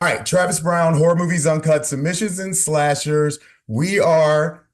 All right, Travis Brown, Horror Movies Uncut, Submissions and Slashers. We are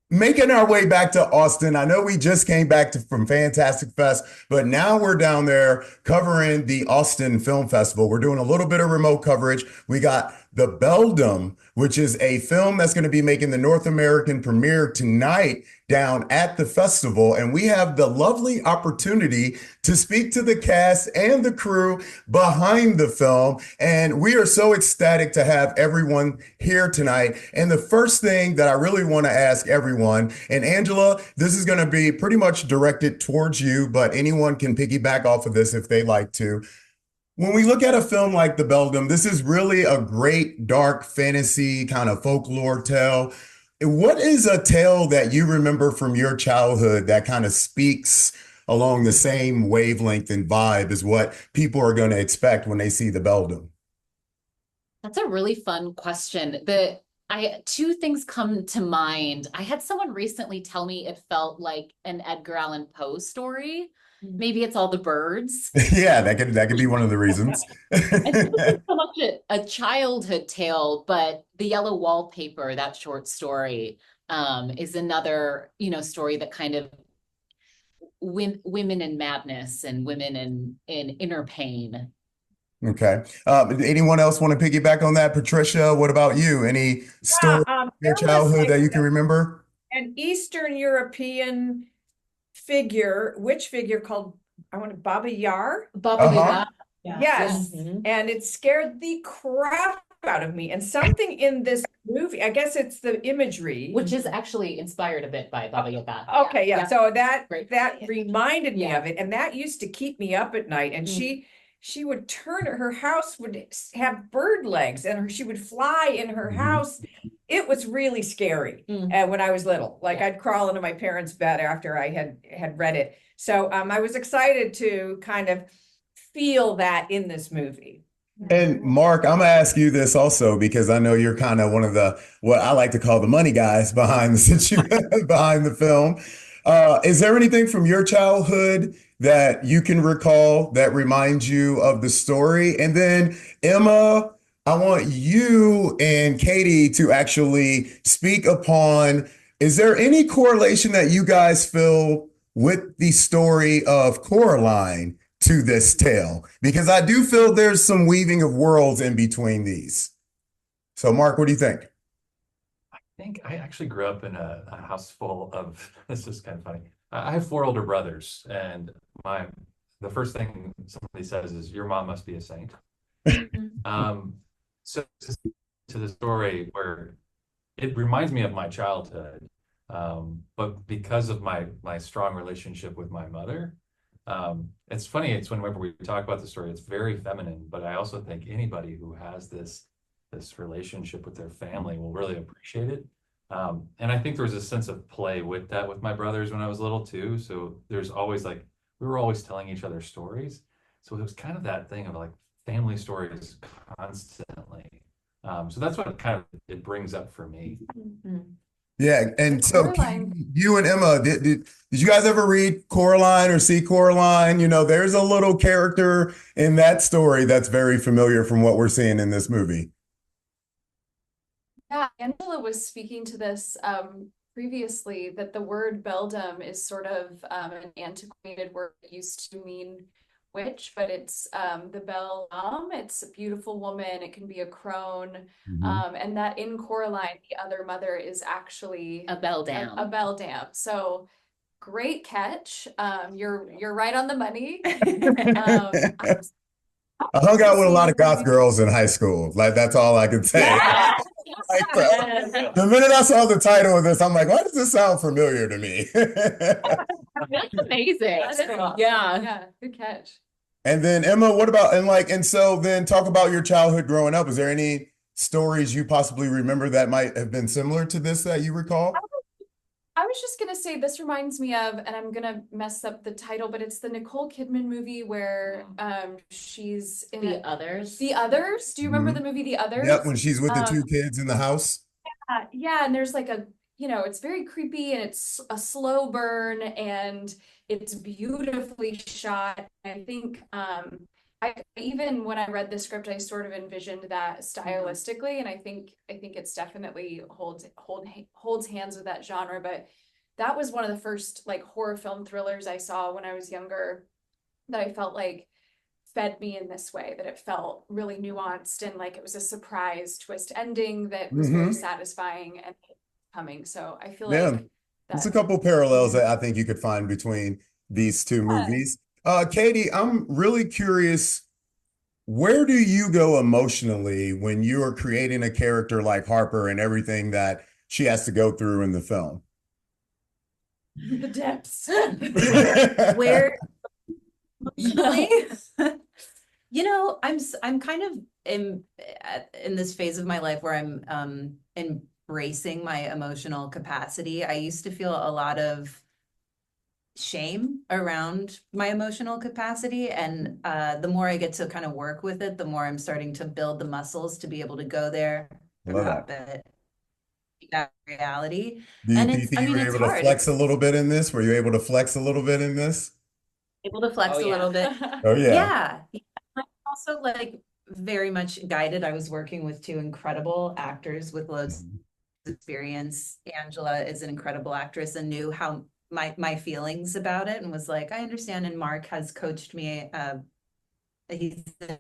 making our way back to Austin. I know we just came back from Fantastic Fest, but now we're down there covering the Austin Film Festival. We're doing a little bit of remote coverage. We got the Beldham, which is a film that's going to be making the North American premiere tonight down at the festival. And we have the lovely opportunity to speak to the cast and the crew behind the film. And we are so ecstatic to have everyone here tonight. And the first thing that I really want to ask everyone, and Angela, this is going to be pretty much directed towards you, but anyone can piggyback off of this if they like to. When we look at a film like The Beldam, this is really a great dark fantasy kind of folklore tale. What is a tale that you remember from your childhood that kind of speaks along the same wavelength and vibe as what people are going to expect when they see The Beldam? That's a really fun question. Two things come to mind. I had someone recently tell me it felt like an Edgar Allan Poe story. Maybe it's all the birds. Yeah, that could be one of the reasons. And it wasn't so much a childhood tale, but The Yellow Wallpaper, that short story, is another, story that kind of women in madness and women in inner pain. Okay. Anyone else want to piggyback on that? Patricia, what about you? Any story from your there was childhood like that you can remember? an Eastern European figure, witch figure called, I want to, Baba Yar. Baba Uh-huh. Yaga. Yeah. Yes. Mhm. And it scared the crap out of me. And something in this movie, I guess it's the imagery. Which is actually inspired a bit by Baba Yaga. Okay, yeah. So that Great. reminded me Yeah. of it. And that used to keep me up at night. And she would turn her house would have bird legs and she would fly in her house. It was really scary when I was little. Like I'd crawl into my parents' bed after I had read it. So I was excited to kind of feel that in this movie. And Mark, I'm gonna ask you this also because I know you're kind of one of the what I like to call the money guys behind the situation behind the film. Is there anything from your childhood that you can recall that reminds you of the story? And then Emma, I want you and Katie to actually speak upon, is there any correlation that you guys feel with the story of Coraline to this tale? Because I do feel there's some weaving of worlds in between these. So, Mark, what do you think? I think I actually grew up in a house full of, this is kind of funny. I have four older brothers, and the first thing somebody says is, "Your mom must be a saint." So to the story where it reminds me of my childhood, but because of my strong relationship with my mother, it's funny. It's whenever we talk about the story, it's very feminine, but I also think anybody who has this relationship with their family will really appreciate it. And I think there was a sense of play with that with my brothers when I was little too. So there's always like, we were always telling each other stories. So it was kind of that thing of like family stories constantly. So that's what it brings up for me. Yeah, and so Coraline. you and Emma, did you guys ever read Coraline or see Coraline? You know, there's a little character in that story that's very familiar from what we're seeing in this movie. Yeah, Angela was speaking to this previously, that the word beldam is sort of an antiquated word that used to mean witch, but it's the beldam. It's a beautiful woman. It can be a crone, and that in Coraline, the other mother is actually A beldam. a beldam. So great catch. You're right on the money. I hung out with a lot of goth girls in high school. Like that's all I can say. Yeah. Like, the minute I saw the title of this, I'm like, why does this sound familiar to me? That's amazing. Yeah, good catch. And then Emma, what about and so then talk about your childhood growing up. Is there any stories you possibly remember that might have been similar to this that you recall? I was just gonna say this reminds me of, and I'm gonna mess up the title, but it's the Nicole Kidman movie where she's in The Others. The Others. Do you remember the movie The Others? Yep, when she's with the two kids in the house. Yeah, and there's like it's very creepy and it's a slow burn and it's beautifully shot. I think I even when I read the script, I sort of envisioned that stylistically, and I think it's definitely holds hands with that genre. But that was one of the first like horror film thrillers I saw when I was younger that I felt like fed me in this way, that it felt really nuanced and like it was a surprise twist ending that was very satisfying and coming. So I feel Yeah, like there's a that. couple parallels that I think you could find between these two movies. Katie, I'm really curious, where do you go emotionally when you are creating a character like Harper and everything that she has to go through in the film? The depths. Where you know, I'm kind of in this phase of my life where I'm embracing my emotional capacity. I used to feel a lot of shame around my emotional capacity, and the more I get to kind of work with it, the more I'm starting to build the muscles to be able to go there, Love drop that. it, that reality. Do you And think I you mean, were it's able to hard. flex It's a little bit in this? Were you able to flex a little bit in this? able to flex Oh, a yeah. little bit. Oh, yeah. Yeah. I'm also like very much guided. I was working with two incredible actors with loads of experience. Angela is an incredible actress and knew how my feelings about it and was like, I understand. And Mark has coached me. He's an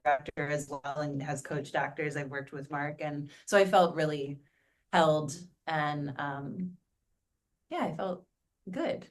actor as well and has coached actors. I've worked with Mark. And so I felt really held and yeah, I felt good.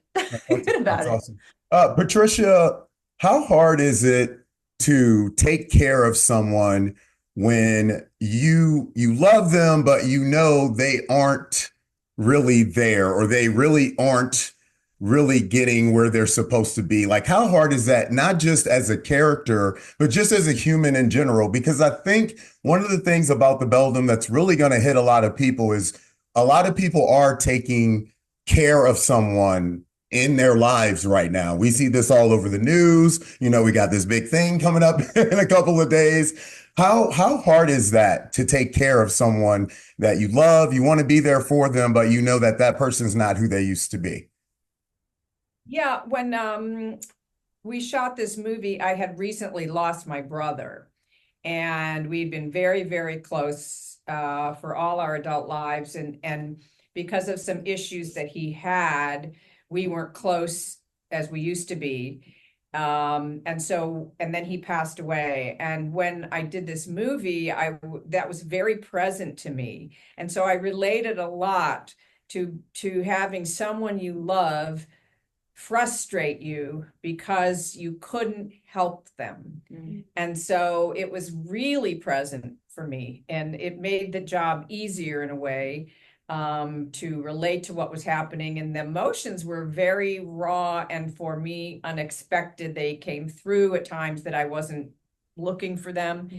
Good about That's it. awesome. Patricia, how hard is it to take care of someone when you love them, but you know they aren't really there, or they really aren't really getting where they're supposed to be? Like, how hard is that, not just as a character, but just as a human in general? Because I think one of the things about the Beldham that's really going to hit a lot of people is a lot of people are taking care of someone in their lives right now. We see this all over the news. You know, we got this big thing coming up in a couple of days. How hard is that to take care of someone that you love, you want to be there for them, but you know that that person's not who they used to be? Yeah, when we shot this movie, I had recently lost my brother, and we'd been very, very close for all our adult lives, and because of some issues that he had, we weren't close as we used to be. And then he passed away. And when I did this movie, that was very present to me. And so I related a lot to having someone you love frustrate you because you couldn't help them. And so it was really present for me, and it made the job easier in a way to relate to what was happening. And the emotions were very raw and, for me, unexpected. They came through at times that I wasn't looking for them,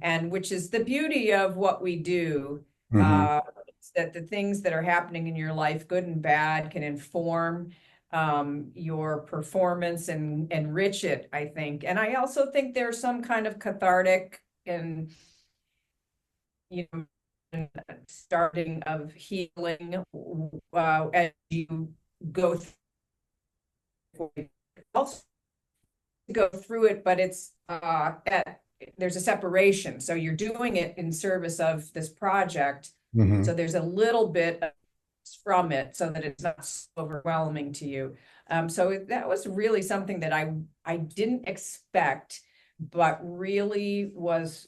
and which is the beauty of what we do. That the things that are happening in your life, good and bad, can inform your performance and enrich it, I think. And I also think there's some kind of cathartic and, you know, starting of healing as you go through it, but it's there's a separation. So you're doing it in service of this project. So there's a little bit from it so that it's not so overwhelming to you. So that was really something that I didn't expect, but really was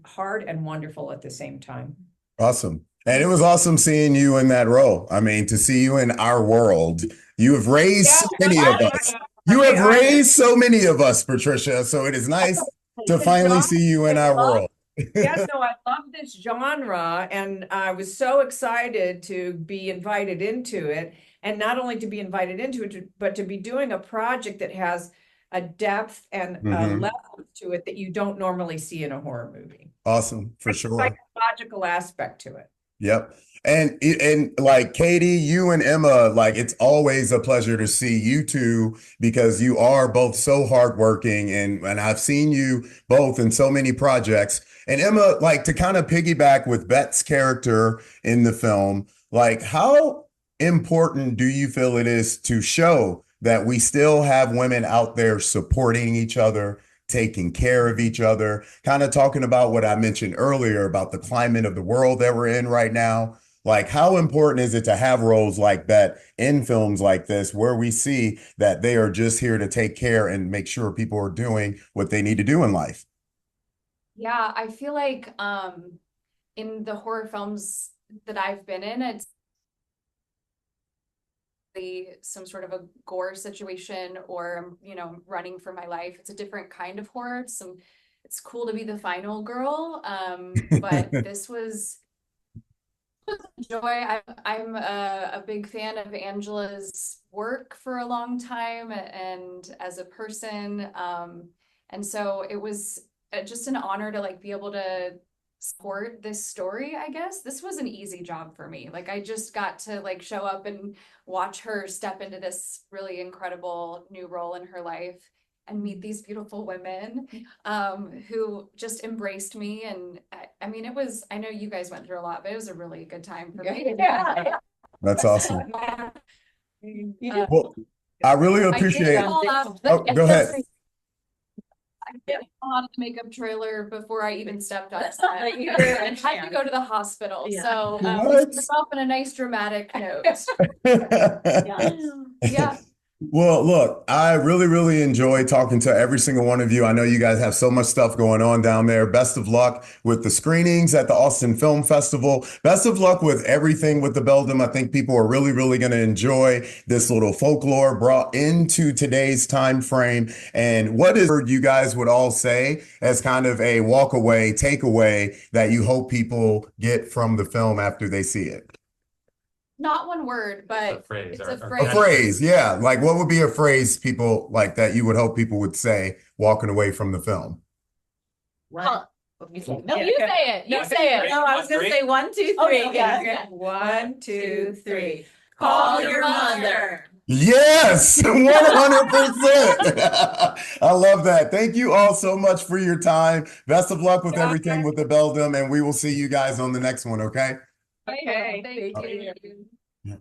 hard and wonderful at the same time. Awesome. And it was awesome seeing you in that role. I mean, to see you in our world. You have raised so many of us. You have raised so many of us, Patricia. So it is nice to finally see you in our world. Yes, no, I love this genre, and I was so excited to be invited into it, and not only to be invited into it, but to be doing a project that has a depth and a level to it that you don't normally see in a horror movie. Awesome, for sure. Psychological aspect to it. Yep. And like Katie, you and Emma, like it's always a pleasure to see you two, because you are both so hardworking, and I've seen you both in so many projects. And Emma, like, to kind of piggyback with Bet's character in the film, like, how important do you feel it is to show that we still have women out there supporting each other, taking care of each other, kind of talking about what I mentioned earlier about the climate of the world that we're in right now. Like, how important is it to have roles like that in films like this, where we see that they are just here to take care and make sure people are doing what they need to do in life? Yeah, I feel like in the horror films that I've been in, it's some sort of a gore situation, or running for my life. It's a different kind of horror. It's cool to be the final girl, but this was joy. I'm a big fan of Angela's work for a long time, and as a person, and so it was just an honor to like be able to support this story. I guess this was an easy job for me. Like, I just got to like show up and watch her step into this really incredible new role in her life and meet these beautiful women who just embraced me. And I mean, I know you guys went through a lot, but it was a really good time for me. Yeah. That's awesome. You Well, I really appreciate. Oh, go ahead. I did on the makeup trailer before I even stepped on set and had to go to the hospital. Yeah. So What? we start off on a nice dramatic note. Yeah. Yeah. Well, look, I really, really enjoy talking to every single one of you. I know you guys have so much stuff going on down there. Best of luck with the screenings at the Austin Film Festival. Best of luck with everything with the Beldham. I think people are really, really going to enjoy this little folklore brought into today's time frame. And what is you guys would all say as kind of a walk away, takeaway that you hope people get from the film after they see it? Not one word, but a phrase. it's or- a or phrase. A phrase, yeah. Like, what would be a phrase people like that you would hope people would say walking away from the film? Run. No, you say it. You say it. No, I was gonna say 1, 2, 3. Oh, no, Yeah. yeah. 1, 2, 3. Call your mother. Yes, 100%. I love that. Thank you all so much for your time. Best of luck with everything with the Beldham, and we will see you guys on the next one, okay? Okay. Thank you. Yeah.